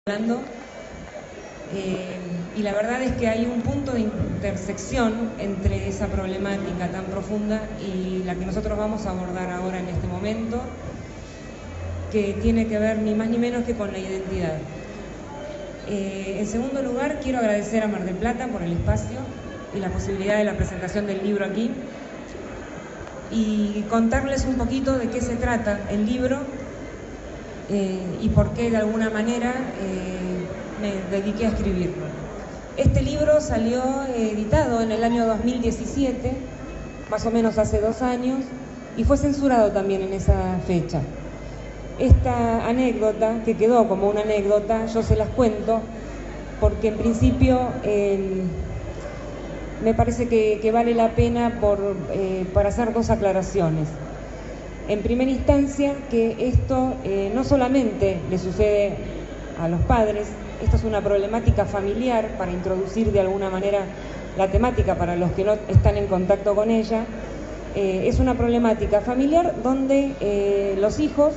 hablando, y la verdad es que hay un punto de intersección entre esa problemática tan profunda y la que nosotros vamos a abordar ahora en este momento, que tiene que ver ni más ni menos que con la identidad. En segundo lugar, quiero agradecer a Mar del Plata por el espacio y la posibilidad de la presentación del libro aquí, y contarles un poquito de qué se trata el libro y por qué de alguna manera me dediqué a escribirlo. Este libro salió editado en el año 2017, más o menos hace 2 años, y fue censurado también en esa fecha. Esta anécdota, que quedó como una anécdota, yo se las cuento porque en principio me parece que vale la pena por hacer 2 aclaraciones. En primera instancia, que esto no solamente le sucede a los padres, esto es una problemática familiar, para introducir de alguna manera la temática para los que no están en contacto con ella. Es una problemática familiar donde los hijos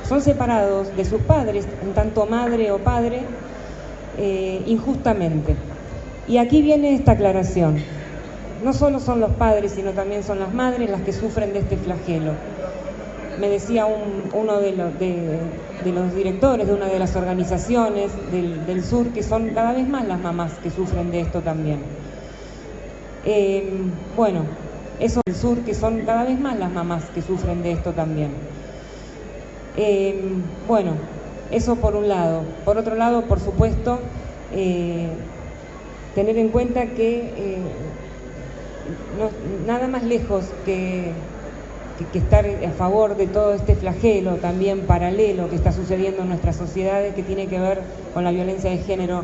son separados de sus padres, en tanto madre o padre, injustamente. Y aquí viene esta aclaración. No solo son los padres, sino también son las madres las que sufren de este flagelo. Me decía uno de los directores de una de las organizaciones del sur que son cada vez más las mamás que sufren de esto también. Bueno, eso del sur, que son cada vez más las mamás que sufren de esto también. Bueno, eso por un lado. Por otro lado, por supuesto, tener en cuenta que nada más lejos que estar a favor de todo este flagelo también paralelo que está sucediendo en nuestras sociedades, que tiene que ver con la violencia de género,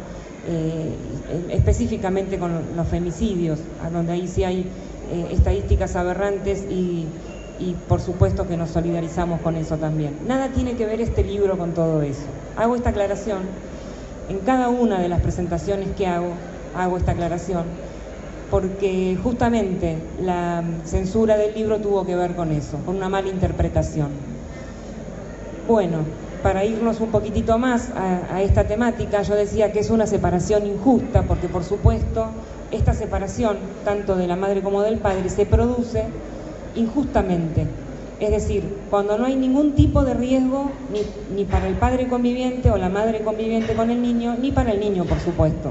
específicamente con los femicidios, donde ahí sí hay estadísticas aberrantes y por supuesto que nos solidarizamos con eso también. Nada tiene que ver este libro con todo eso. Hago esta aclaración, en cada una de las presentaciones que hago esta aclaración, porque justamente la censura del libro tuvo que ver con eso, con una mala interpretación. Bueno, para irnos un poquitito más a esta temática, yo decía que es una separación injusta, porque por supuesto esta separación, tanto de la madre como del padre, se produce injustamente. Es decir, cuando no hay ningún tipo de riesgo ni para el padre conviviente o la madre conviviente con el niño, ni para el niño, por supuesto.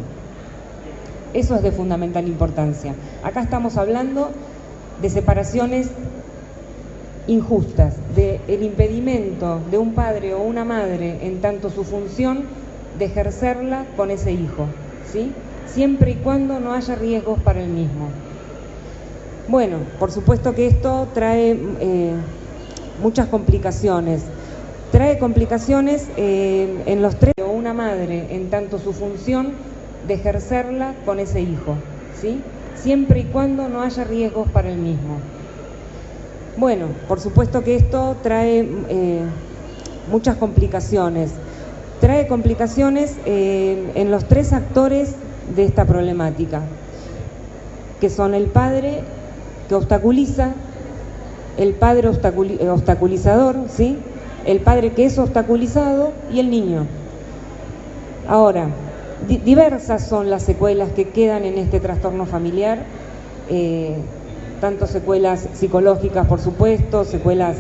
Eso es de fundamental importancia. Acá estamos hablando de separaciones injustas, del impedimento de un padre o una madre en tanto su función de ejercerla con ese hijo, ¿sí? Siempre y cuando no haya riesgos para el mismo. Bueno, por supuesto que esto trae muchas complicaciones. Trae complicaciones en los tres, o una madre en tanto su función de ejercerla con ese hijo, ¿sí? Siempre y cuando no haya riesgos para el mismo. Bueno, por supuesto que esto trae muchas complicaciones. Trae complicaciones en los 3 actores de esta problemática, que son el padre que obstaculiza, el padre obstaculizador, ¿sí? El padre que es obstaculizado y el niño. Ahora, diversas son las secuelas que quedan en este trastorno familiar, tanto secuelas psicológicas, por supuesto, secuelas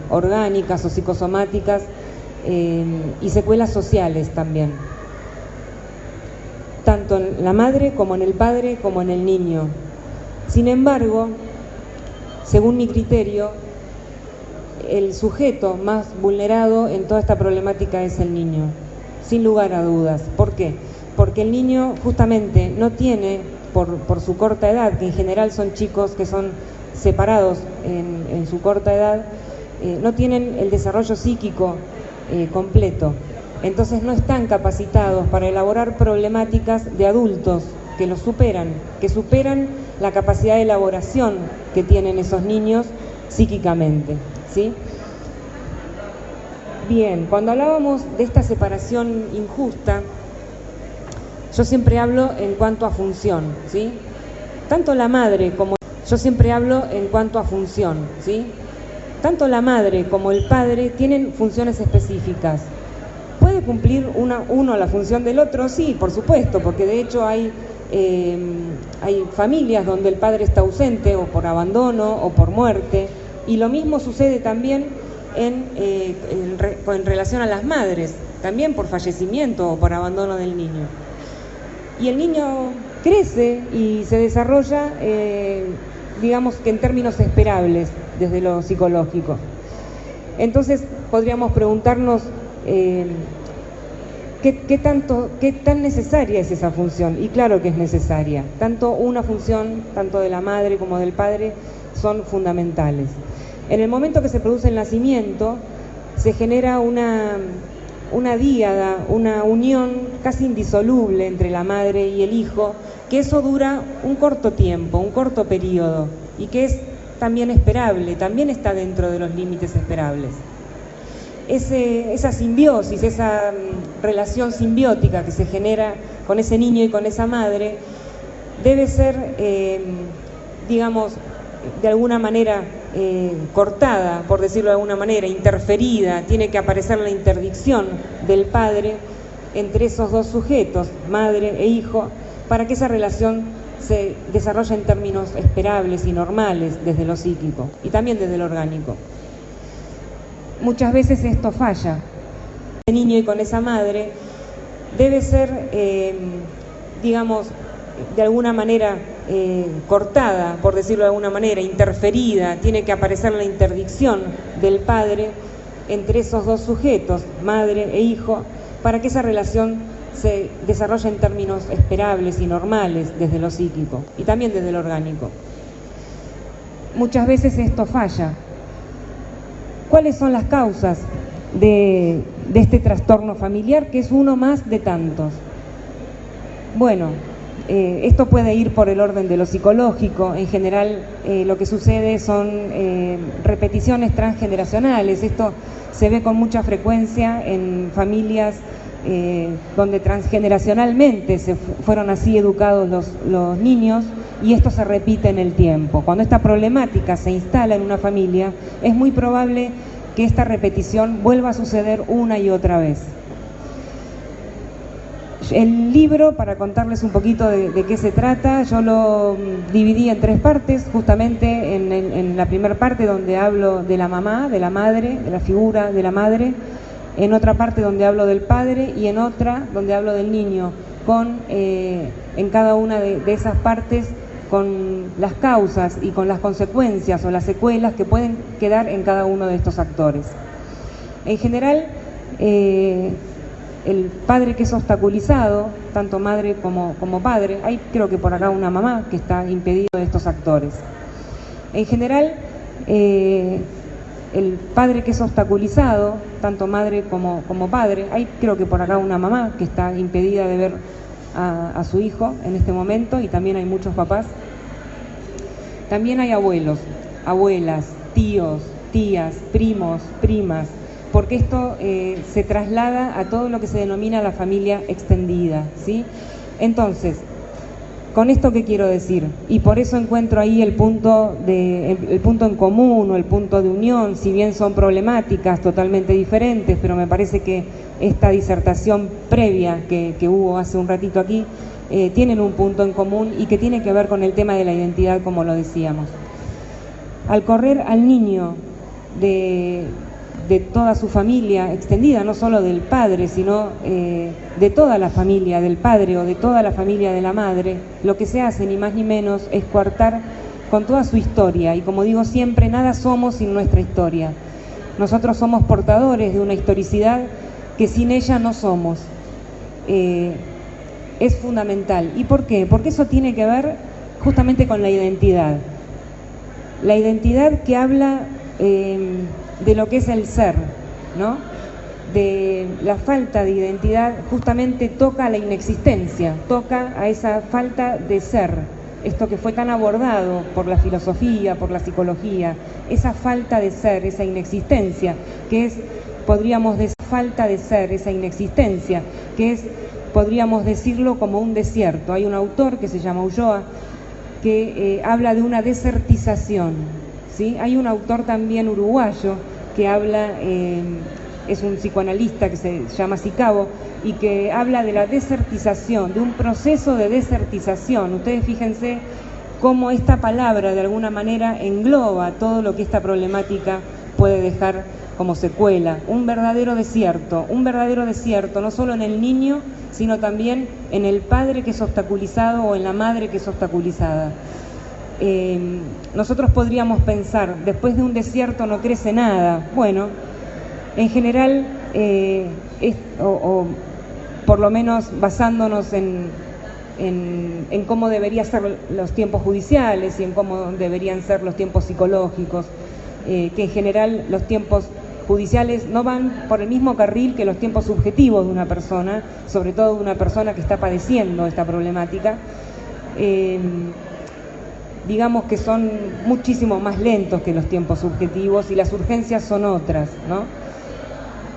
orgánicas o psicosomáticas, y secuelas sociales también, tanto en la madre como en el padre como en el niño. Sin embargo, según mi criterio, el sujeto más vulnerado en toda esta problemática es el niño, sin lugar a dudas. ¿Por qué? Porque el niño justamente no tiene, por su corta edad, que en general son chicos que son separados en su corta edad, no tienen el desarrollo psíquico completo. Entonces no están capacitados para elaborar problemáticas de adultos que los superan, que superan la capacidad de elaboración que tienen esos niños psíquicamente, ¿sí? Bien, cuando hablábamos de esta separación injusta, yo siempre hablo en cuanto a función, ¿sí? Tanto la madre como... Yo siempre hablo en cuanto a función, ¿sí? Tanto la madre como el padre tienen funciones específicas. Puede cumplir uno la función del otro? Sí, por supuesto, porque de hecho hay familias donde el padre está ausente o por abandono o por muerte, y lo mismo sucede también en relación a las madres, también por fallecimiento o por abandono del niño. Y el niño crece y se desarrolla, digamos que en términos esperables desde lo psicológico. Entonces podríamos preguntarnos ¿qué tan necesaria es esa función? Y claro que es necesaria. Tanto una función, tanto de la madre como del padre, son fundamentales. En el momento que se produce el nacimiento, se genera una díada, una unión casi indisoluble entre la madre y el hijo, que eso dura un corto tiempo, un corto periodo, y que es también esperable, también está dentro de los límites esperables. Esa simbiosis, esa relación simbiótica que se genera con ese niño y con esa madre, debe ser, digamos, de alguna manera cortada, por decirlo de alguna manera, interferida. Tiene que aparecer la interdicción del padre entre esos dos sujetos, madre e hijo, para que esa relación se desarrolle en términos esperables y normales desde lo psíquico y también desde lo orgánico. Muchas veces esto falla. El niño y con esa madre debe ser, digamos, de alguna manera cortada, por decirlo de alguna manera, interferida. Tiene que aparecer la interdicción del padre entre esos dos sujetos, madre e hijo, para que esa relación se desarrolle en términos esperables y normales desde lo psíquico y también desde lo orgánico. Muchas veces esto falla. ¿Cuáles son las causas de este trastorno familiar, que es uno más de tantos? Bueno, esto puede ir por el orden de lo psicológico. En general, lo que sucede son repeticiones transgeneracionales. Esto se ve con mucha frecuencia en familias donde transgeneracionalmente fueron así educados los niños, y esto se repite en el tiempo. Cuando esta problemática se instala en una familia, es muy probable que esta repetición vuelva a suceder una y otra vez. El libro, para contarles un poquito de qué se trata, yo lo dividí en 3 partes, justamente en la primera parte donde hablo de la mamá, de la madre, de la figura de la madre, en otra parte donde hablo del padre y en otra donde hablo del niño, en cada una de esas partes con las causas y con las consecuencias o las secuelas que pueden quedar en cada uno de estos actores. En general, el padre que es obstaculizado, tanto madre como padre, hay creo que por acá una mamá que está impedido de estos actores. En general, el padre que es obstaculizado, tanto madre como padre, hay creo que por acá una mamá que está impedida de ver a su hijo en este momento, y también hay muchos papás. También hay abuelos, abuelas, tíos, tías, primos, primas, porque esto se traslada a todo lo que se denomina la familia extendida, ¿sí? Entonces, ¿con esto qué quiero decir? Y por eso encuentro ahí el punto en común o el punto de unión, si bien son problemáticas totalmente diferentes, pero me parece que esta disertación previa que hubo hace un ratito aquí, tienen un punto en común y que tiene que ver con el tema de la identidad, como lo decíamos. Al correr al niño de toda su familia extendida, no solo del padre, sino de toda la familia del padre o de toda la familia de la madre, lo que se hace ni más ni menos es coartar con toda su historia. Y como digo siempre, nada somos sin nuestra historia. Nosotros somos portadores de una historicidad que sin ella no somos. Es fundamental. ¿Y por qué? Porque eso tiene que ver justamente con la identidad. La identidad que habla de lo que es el ser, ¿no? De la falta de identidad justamente toca a la inexistencia, toca a esa falta de ser, esto que fue tan abordado por la filosofía, por la psicología, esa falta de ser, esa inexistencia, que es, podríamos decir, falta de ser, esa inexistencia, que es, podríamos decirlo como un desierto. Hay un autor que se llama Ulloa que habla de una desertización, ¿sí? Hay un autor también uruguayo que habla es un psicoanalista que se llama Sicabo y que habla de la desertización, de un proceso de desertización. Ustedes fíjense cómo esta palabra de alguna manera engloba todo lo que esta problemática puede dejar como secuela. Un verdadero desierto no solo en el niño, sino también en el padre que es obstaculizado o en la madre que es obstaculizada. Nosotros podríamos pensar, después de un desierto no crece nada. Bueno, en general, o por lo menos basándonos en cómo deberían ser los tiempos judiciales y en cómo deberían ser los tiempos psicológicos, que en general los tiempos judiciales no van por el mismo carril que los tiempos subjetivos de una persona, sobre todo de una persona que está padeciendo esta problemática. Digamos que son muchísimo más lentos que los tiempos subjetivos y las urgencias son otras, ¿no?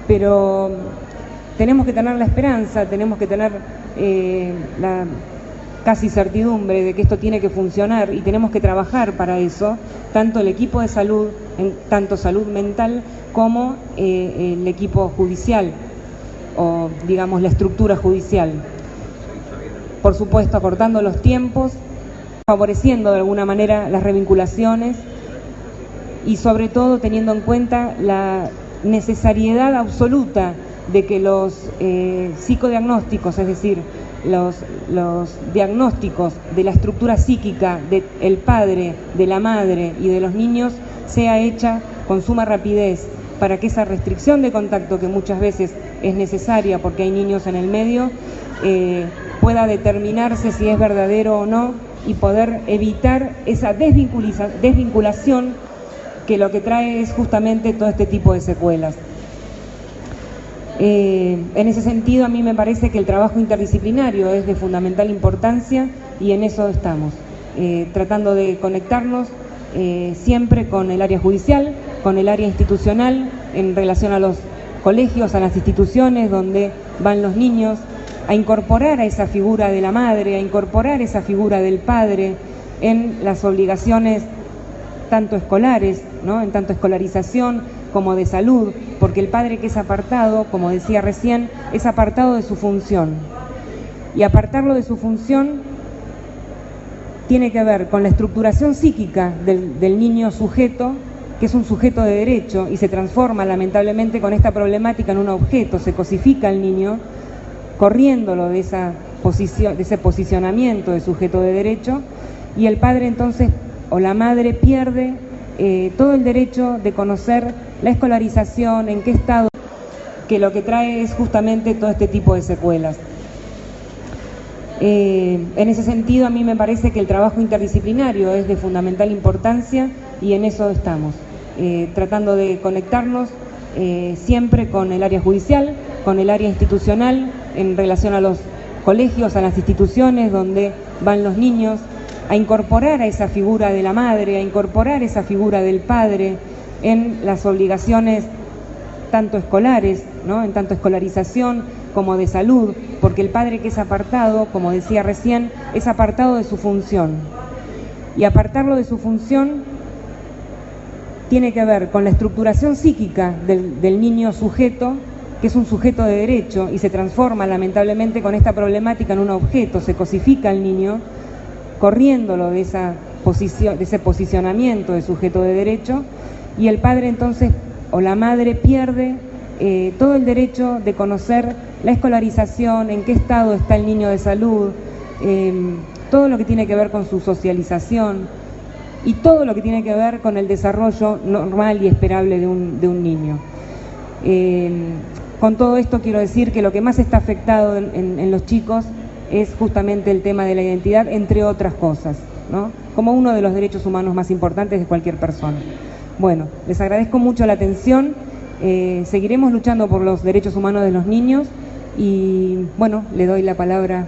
Pero tenemos que tener la esperanza, tenemos que tener la casi certidumbre de que esto tiene que funcionar y tenemos que trabajar para eso, tanto el equipo de salud, tanto salud mental, como el equipo judicial, o digamos la estructura judicial. Por supuesto, acortando los tiempos, favoreciendo de alguna manera las revinculaciones y sobre todo teniendo en cuenta la necesariedad absoluta de que los psicodiagnósticos, es decir, los diagnósticos de la estructura psíquica del padre, de la madre y de los niños sea hecha con suma rapidez para que esa restricción de contacto que muchas veces es necesaria porque hay niños en el medio pueda determinarse si es verdadero o no y poder evitar esa desvinculación que lo que trae es justamente todo este tipo de secuelas. En ese sentido, a mí me parece que el trabajo interdisciplinario es de fundamental importancia y en eso estamos, tratando de conectarnos siempre con el área judicial, con el área institucional, en relación a los colegios, a las instituciones donde van los niños, a incorporar a esa figura de la madre, a incorporar esa figura del padre en las obligaciones tanto escolares, ¿no? En tanto escolarización como de salud, porque el padre que es apartado, como decía recién, es apartado de su función. Y apartarlo de su función tiene que ver con la estructuración psíquica del niño sujeto, que es un sujeto de derecho y se transforma lamentablemente con esta problemática en un objeto, se cosifica al niño, corriéndolo de ese posicionamiento de sujeto de derecho, y el padre entonces o la madre pierde todo el derecho de conocer la escolarización, en qué estado, que lo que trae es justamente todo este tipo de secuelas. En ese sentido, a mí me parece que el trabajo interdisciplinario es de fundamental importancia y en eso estamos, tratando de conectarnos siempre con el área judicial, con el área institucional, en relación a los colegios, a las instituciones donde van los niños, a incorporar a esa figura de la madre, a incorporar esa figura del padre en las obligaciones tanto escolares, ¿no? En tanto escolarización como de salud, porque el padre que es apartado, como decía recién, es apartado de su función. Y apartarlo de su función tiene que ver con la estructuración psíquica del niño sujeto, que es un sujeto de derecho y se transforma lamentablemente con esta problemática en un objeto, se cosifica al niño, corriéndolo de ese posicionamiento de sujeto de derecho, y el padre entonces o la madre pierde todo el derecho de conocer la escolarización, en qué estado está el niño de salud, todo lo que tiene que ver con su socialización y todo lo que tiene que ver con el desarrollo normal y esperable de un niño. Con todo esto quiero decir que lo que más está afectado en los chicos es justamente el tema de la identidad, entre otras cosas, ¿no? Como uno de los derechos humanos más importantes de cualquier persona. Bueno, les agradezco mucho la atención, seguiremos luchando por los derechos humanos de los niños y, bueno, le doy la palabra